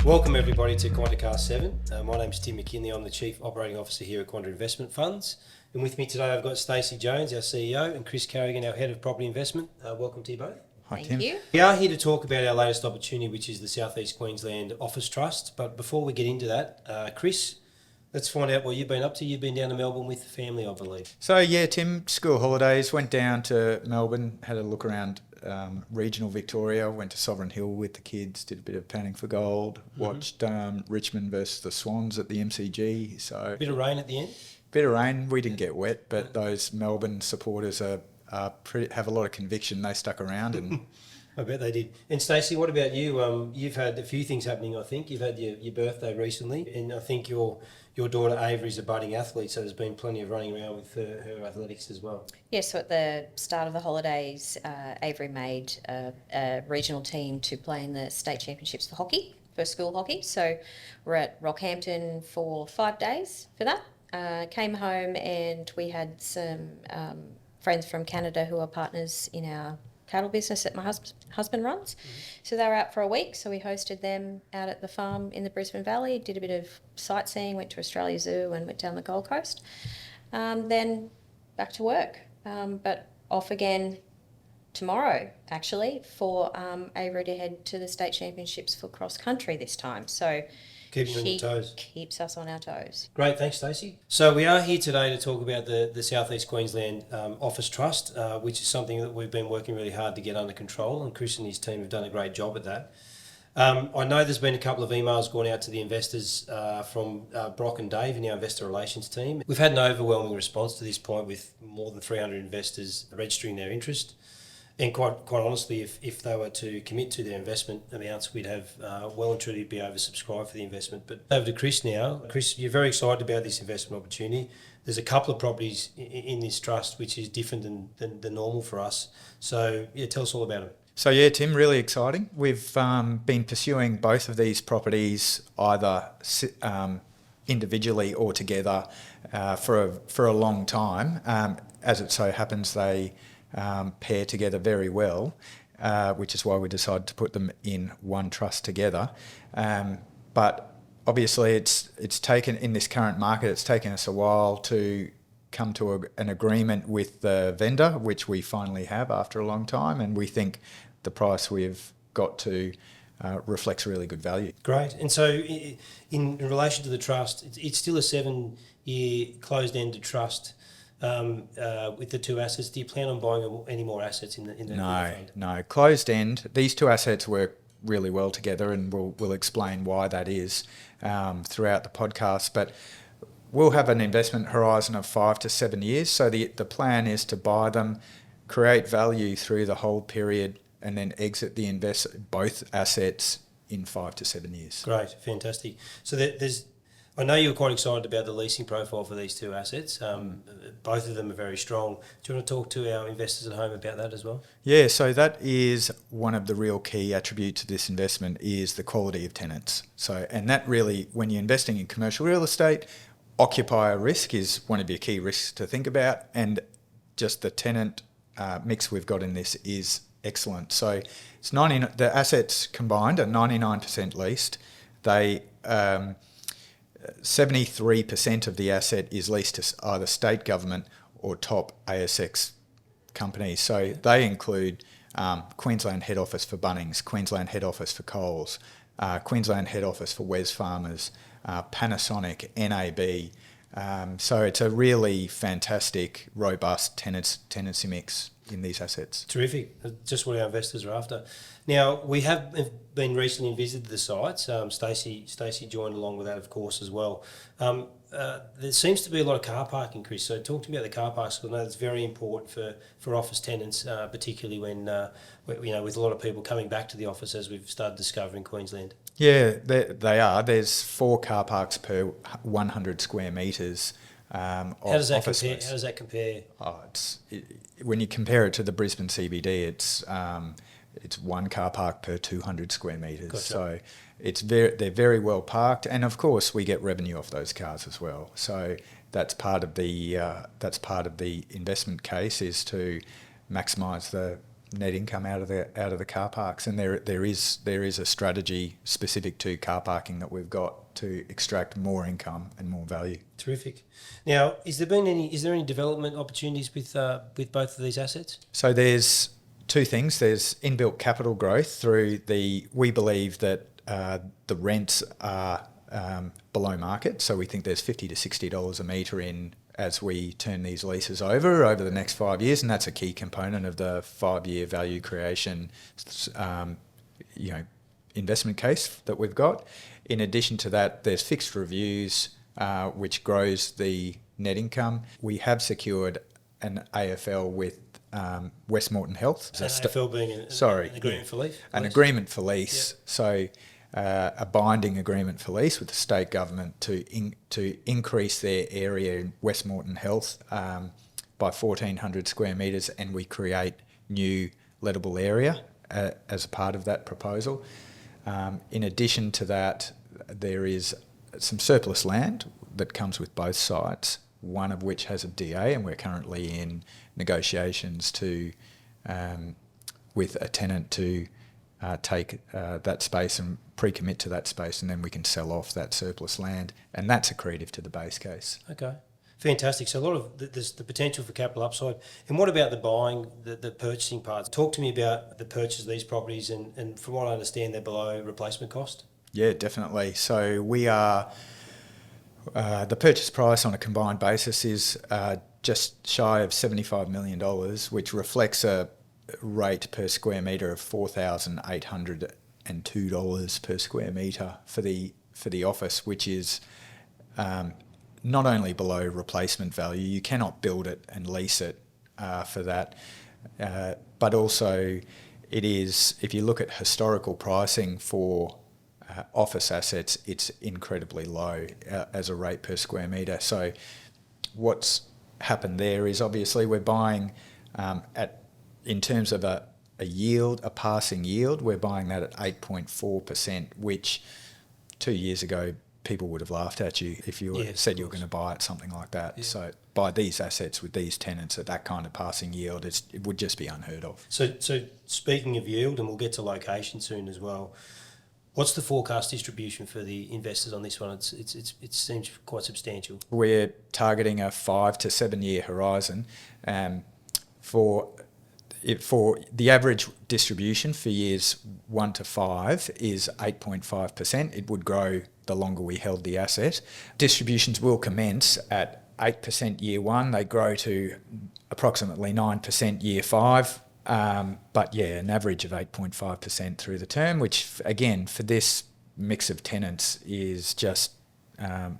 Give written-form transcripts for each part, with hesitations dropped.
Welcome everybody to QuantaCast 7. My name's Tim McKinley. I'm the Chief Operating Officer here at Quanta Investment Funds. And with me today I've got Stacey Jones, our CEO, and Chris Carrigan, our Head of Property Investment. Welcome to you both. Hi, Tim. Thank you. We are here to talk about our latest opportunity, which is the South East Queensland Office Trust. But before we get into that, Chris, let's find out what you've been up to. You've been down to Melbourne with the family, I believe. So yeah, Tim, school holidays, went down to Melbourne, had a look around regional Victoria, went to Sovereign Hill with the kids, did a bit of panning for gold, watched Richmond versus the Swans at the MCG. So Bit of rain at the end. bit of rain, we didn't get wet, but those Melbourne supporters have a lot of conviction. They stuck around and I bet they did. And Stacey, what about you? You've had a few things happening, I think. You've had your birthday recently, and I think your daughter Avery's a budding athlete, so there's been plenty of running around with her athletics as well. Yes, so at the start of the holidays, Avery made a regional team to play in the state championships for hockey, for school hockey. So we're at Rockhampton for 5 days for that. Came home and we had some friends from Canada who are partners in our cattle business that my husband runs. So they were out for a week, so we hosted them out at the farm in the Brisbane Valley, did a bit of sightseeing, went to Australia Zoo and went down the Gold Coast. Then back to work, but off again tomorrow actually for Avery to head to the state championships for cross country this time. So Keeping you on your toes. Keeps us on our toes. Great, thanks Stacey. So we are here today to talk about the South East Queensland Office Trust, which is something that we've been working really hard to get under control, and Chris and his team have done a great job at that. I know there's been a couple of emails going out to the investors from Brock and Dave in our investor relations team. We've had an overwhelming response to this point with more than 300 investors registering their interest. And quite honestly, if they were to commit to their investment amounts, we'd have well and truly be oversubscribed for the investment. But over to Chris now. Chris, you're very excited about this investment opportunity. There's a couple of properties in this trust which is different than normal for us. So yeah, tell us all about them. so yeah, Tim, really exciting. We've been pursuing both of these properties either individually or together for a long time. As it so happens, they pair together very well, which is why we decided to put them in one trust together. But obviously it's taken, in this current market, it's taken us a while to come to an agreement with the vendor, which we finally have after a long time, and we think the price we've got to reflects really good value. Great. And so in relation to the trust, it's still a 7-year closed-ended trust. With the two assets, do you plan on buying any more assets in the fund? No. Closed end. These two assets work really well together, and we'll explain why that is throughout the podcast. But we'll have an investment horizon of 5 to 7 years. So the plan is to buy them, create value through the whole period, and then exit both assets in 5 to 7 years. Great, fantastic. So I know you're quite excited about the leasing profile for these two assets. Both of them are very strong. Do you want to talk to our investors at home about that as well? Yeah, so that is one of the real key attributes of this investment is the quality of tenants. So, and that really, when you're investing in commercial real estate, occupier risk is one of your key risks to think about, and just the tenant mix we've got in this is excellent. So it's the assets combined are 99% leased. They 73% of the asset is leased to either state government or top ASX companies. So they include Queensland head office for Bunnings, Queensland head office for Coles, Queensland head office for Wesfarmers, Panasonic, NAB. So it's a really fantastic, robust tenancy mix in these assets. Terrific. Just what our investors are after. Now, we have been recently and visited the sites. Stacey joined along with that, of course, as well. There seems to be a lot of car parking, Chris. So talk to me about the car parks, because I know that's very important for office tenants, particularly when with a lot of people coming back to the office, as we've started discovering Queensland. Yeah, they are. There's 4 car parks per 100 square metres. How does that compare? When you compare it to the Brisbane CBD, it's 1 car park per 200 square metres. Gotcha. So they're very well parked, and of course we get revenue off those cars as well. So that's part of the investment case, is to maximise the net income out of the car parks, and there is a strategy specific to car parking that we've got to extract more income and more value. Terrific. Now, is there any development opportunities with both of these assets? So there's two things. There's inbuilt capital growth through we believe that the rents are below market, so we think there's $50 to $60 a metre in as we turn these leases over the next 5 years, and that's a key component of the 5-year value creation investment case that we've got. In addition to that, there's fixed reviews, which grows the net income. We have secured an AFL with Westmoreton Health. AFL being an agreement for lease? An agreement for lease. Yep. So a binding agreement for lease with the state government to increase their area in Westmoreton Health by 1,400 square metres, and we create new lettable area as a part of that proposal. In addition to that, there is some surplus land that comes with both sites, one of which has a DA, and we're currently in negotiations with a tenant to take that space and pre-commit to that space, and then we can sell off that surplus land, and that's accretive to the base case. Okay, fantastic. So a lot of there's the potential for capital upside. And what about the buying, the purchasing parts? Talk to me about the purchase of these properties, and from what I understand, they're below replacement cost. Yeah, definitely. So we are the purchase price on a combined basis is just shy of $75 million, which reflects a rate per square metre of $4,802 per square metre for the office, which is not only below replacement value. You cannot build it and lease it for that, but also it is, if you look at historical pricing for office assets, it's incredibly low as a rate per square metre. So what's happened there is obviously we're buying in terms of a passing yield, we're buying that at 8.4%, which 2 years ago people would have laughed at you if you said you were going to buy it something like that. Yeah. So buy these assets with these tenants at that kind of passing yield, it would just be unheard of. So speaking of yield, and we'll get to location soon as well, what's the forecast distribution for the investors on this one? It seems quite substantial. We're targeting a 5 to 7 year horizon. For the average distribution for years 1 to 5 is 8.5%. It would grow the longer we held the asset. Distributions will commence at 8% year 1. They grow to approximately 9% year 5. But yeah, an average of 8.5% through the term, which again, for this mix of tenants is just,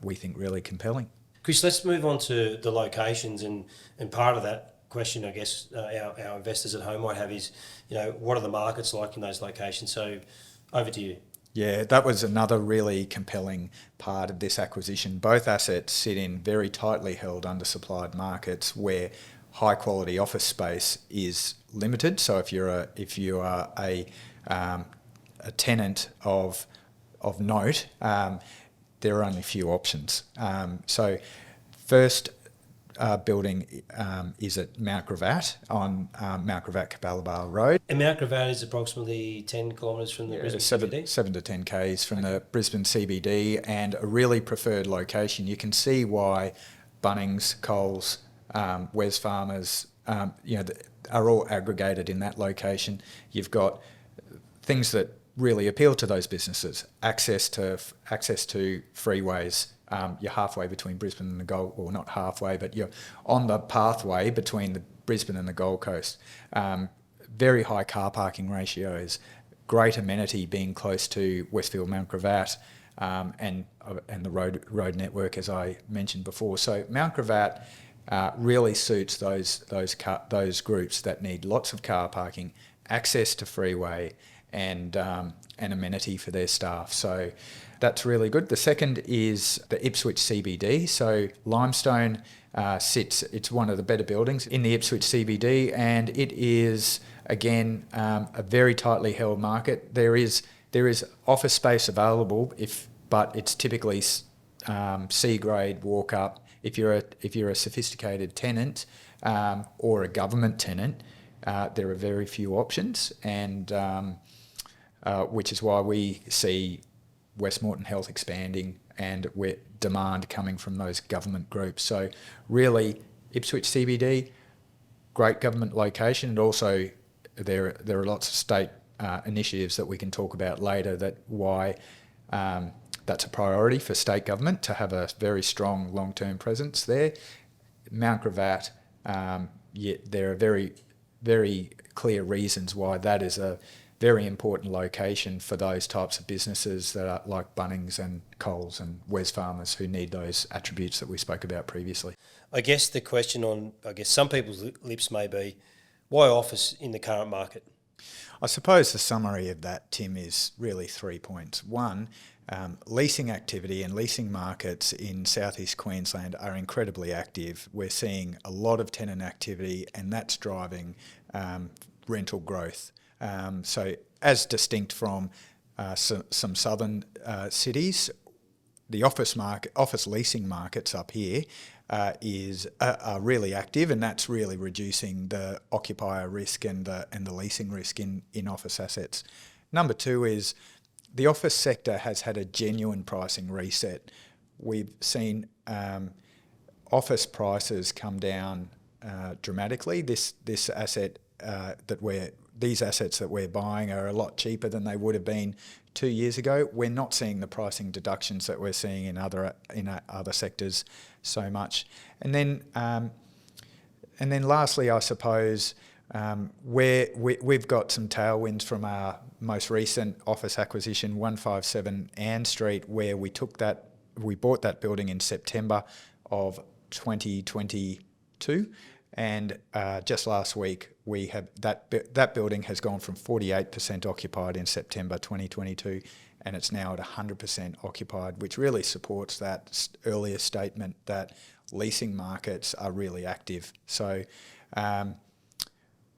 we think, really compelling. Chris, let's move on to the locations, and part of that question, I guess, our investors at home might have is, what are the markets like in those locations? So over to you. Yeah, that was another really compelling part of this acquisition. Both assets sit in very tightly held undersupplied markets where high quality office space is limited. So if you are a tenant of note, there are only a few options. So first building is at Mount Gravatt on Mount Gravatt-Cabalabal Road. And Mount Gravatt is approximately 10 kilometres from the Brisbane CBD? 7 to 10 k's from the Brisbane CBD, and a really preferred location. You can see why Bunnings, Coles, Wesfarmers, are all aggregated in that location. You've got things that really appeal to those businesses: access to freeways. You're halfway between Brisbane and the Gold, well, not halfway, but you're on the pathway between the Brisbane and the Gold Coast. Very high car parking ratios, great amenity being close to Westfield Mount Gravatt, and the road network, as I mentioned before. So Mount Gravatt really suits those groups that need lots of car parking, access to freeway, and amenity for their staff. So that's really good. The second is the Ipswich CBD. So Limestone it's one of the better buildings in the Ipswich CBD, and it is, again, a very tightly held market. There is office space available, but it's typically C grade walk up. If you're a sophisticated tenant or a government tenant, there are very few options, and which is why we see Westmoreton Health expanding and demand coming from those government groups. So really, Ipswich CBD, great government location, and also there are lots of state initiatives that we can talk about later that why that's a priority for state government to have a very strong long-term presence there. Mount Gravatt, there are very, very clear reasons why that is a very important location for those types of businesses that are like Bunnings and Coles and Wesfarmers who need those attributes that we spoke about previously. I guess the question on, some people's lips may be, why office in the current market? I suppose the summary of that, Tim, is really 3 points. One, leasing activity and leasing markets in southeast Queensland are incredibly active. We're seeing a lot of tenant activity, and that's driving rental growth. So as distinct from some southern cities, the office leasing markets up here are really active, and that's really reducing the occupier risk and the leasing risk in office assets. Number two is the office sector has had a genuine pricing reset. We've seen office prices come down dramatically. These assets that we're buying are a lot cheaper than they would have been 2 years ago. We're not seeing the pricing deductions that we're seeing in other sectors so much. And then lastly, I suppose we've got some tailwinds from our most recent office acquisition, 157 Ann Street, where we bought that building in September of 2022. And just last week, we have that building has gone from 48% occupied in September 2022, and it's now at 100% occupied, which really supports that earlier statement that leasing markets are really active. So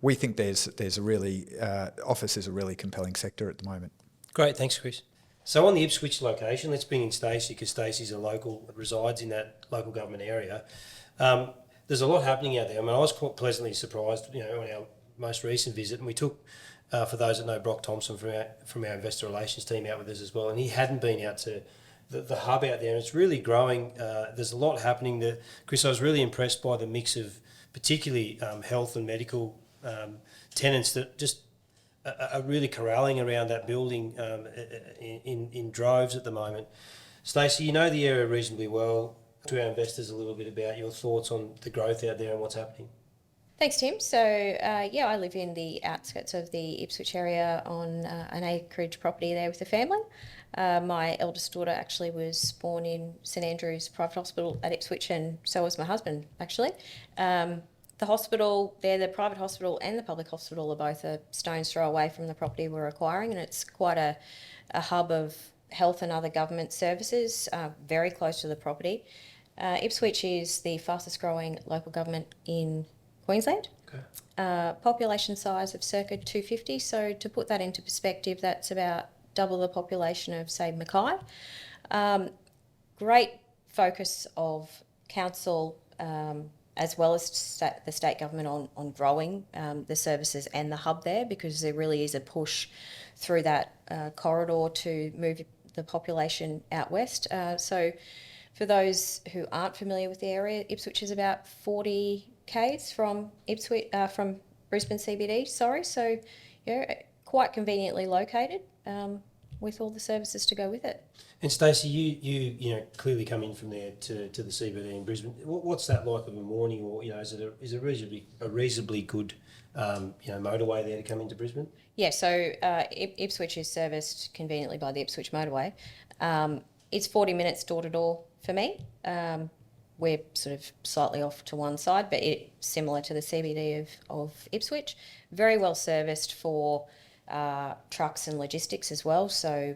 we think there's a really office is a really compelling sector at the moment. Great, thanks, Chris. So on the Ipswich location, let's bring in Stacey, because Stacey's a local, resides in that local government area. There's a lot happening out there. I mean, I was quite pleasantly surprised, on our most recent visit, and we took, for those that know, Brock Thompson from our investor relations team out with us as well, and he hadn't been out to the hub out there, and it's really growing. There's a lot happening there. Chris, I was really impressed by the mix of particularly health and medical tenants that just are really corralling around that building in droves at the moment. Stacey, you know the area reasonably well. To our investors a little bit about your thoughts on the growth out there and what's happening. Thanks, Tim. So, I live in the outskirts of the Ipswich area on an acreage property there with the family. My eldest daughter actually was born in St Andrew's Private Hospital at Ipswich, and so was my husband, actually. The hospital there, the private hospital and the public hospital, are both a stone's throw away from the property we're acquiring, and it's quite a hub of health and other government services, very close to the property. Ipswich is the fastest growing local government in Queensland. Okay. Population size of circa 250. So to put that into perspective, that's about double the population of, say, Mackay. Great focus of council as well as the state government on growing the services and the hub there, because there really is a push through that corridor to move the population out west. So for those who aren't familiar with the area, Ipswich is about 40 k's from from Brisbane CBD. So quite conveniently located with all the services to go with it. And Stacey, you clearly come in from there to the CBD in Brisbane. What's that like of a morning, or is it a reasonably good motorway there to come into Brisbane? Yeah, so Ipswich is serviced conveniently by the Ipswich motorway. It's 40 minutes door to door for me. We're sort of slightly off to one side, but it's similar to the CBD of Ipswich. Very well serviced for trucks and logistics as well. So,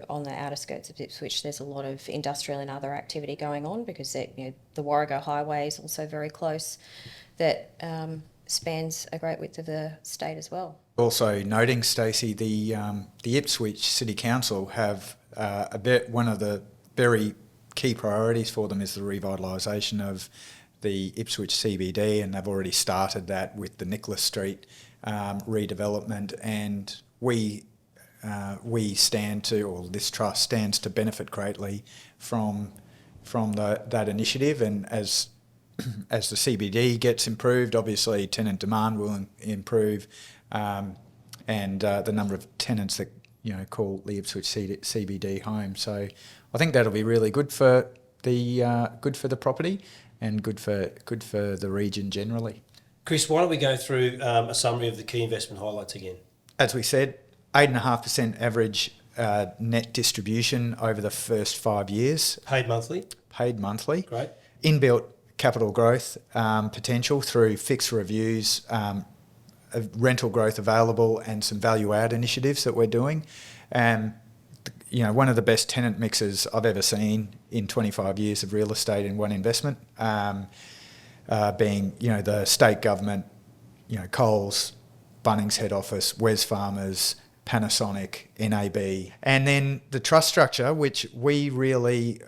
on the outer skirts of Ipswich, there's a lot of industrial and other activity going on, because the Warrego Highway is also very close, that spans a great width of the state as well. Also noting, Stacey, the Ipswich City Council have one of the very key priorities for them is the revitalisation of the Ipswich CBD, and they've already started that with the Nexus Street redevelopment, and we stand to, or this trust stands to benefit greatly from that initiative. And as the CBD gets improved, obviously tenant demand will improve, and the number of tenants that call the Ipswich CBD home. So I think that'll be really good for the property and good for the region generally. Chris, why don't we go through a summary of the key investment highlights again? As we said, 8.5% average net distribution over the first 5 years. Paid monthly. Great. Inbuilt Capital growth potential through fixed reviews, rental growth available, and some value add initiatives that we're doing. One of the best tenant mixes I've ever seen in 25 years of real estate in one investment, being the state government, Coles, Bunnings head office, Wesfarmers, Panasonic, NAB, and then the trust structure, which we really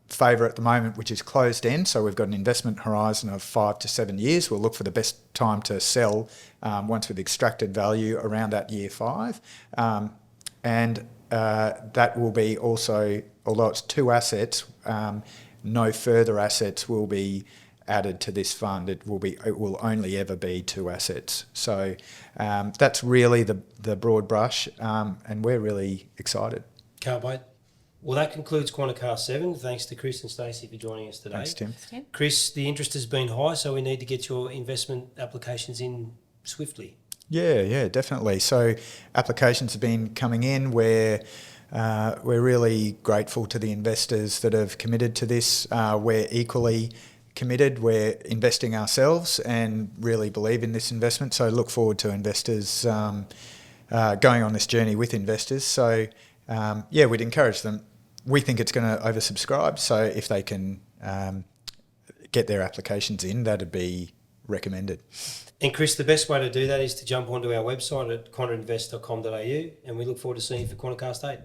favour at the moment, which is closed end. So we've got an investment horizon of 5 to 7 years. We'll look for the best time to sell once we've extracted value around that year 5. And that will be also, although it's 2 assets, no further assets will be added to this fund. It will only ever be 2 assets. So that's really the broad brush, and we're really excited. Can't wait. Well, that concludes QuantaCast 7. Thanks to Chris and Stacey for joining us today. Thanks, Tim. Chris, the interest has been high, so we need to get your investment applications in swiftly. Yeah, definitely. So applications have been coming in. We're really grateful to the investors that have committed to this. We're equally committed. We're investing ourselves and really believe in this investment. So look forward to investors going on this journey with investors. So we'd encourage them. We think it's going to oversubscribe. So if they can get their applications in, that'd be recommended. And Chris, the best way to do that is to jump onto our website at quantainvest.com.au, and we look forward to seeing you for QuantaCast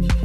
8.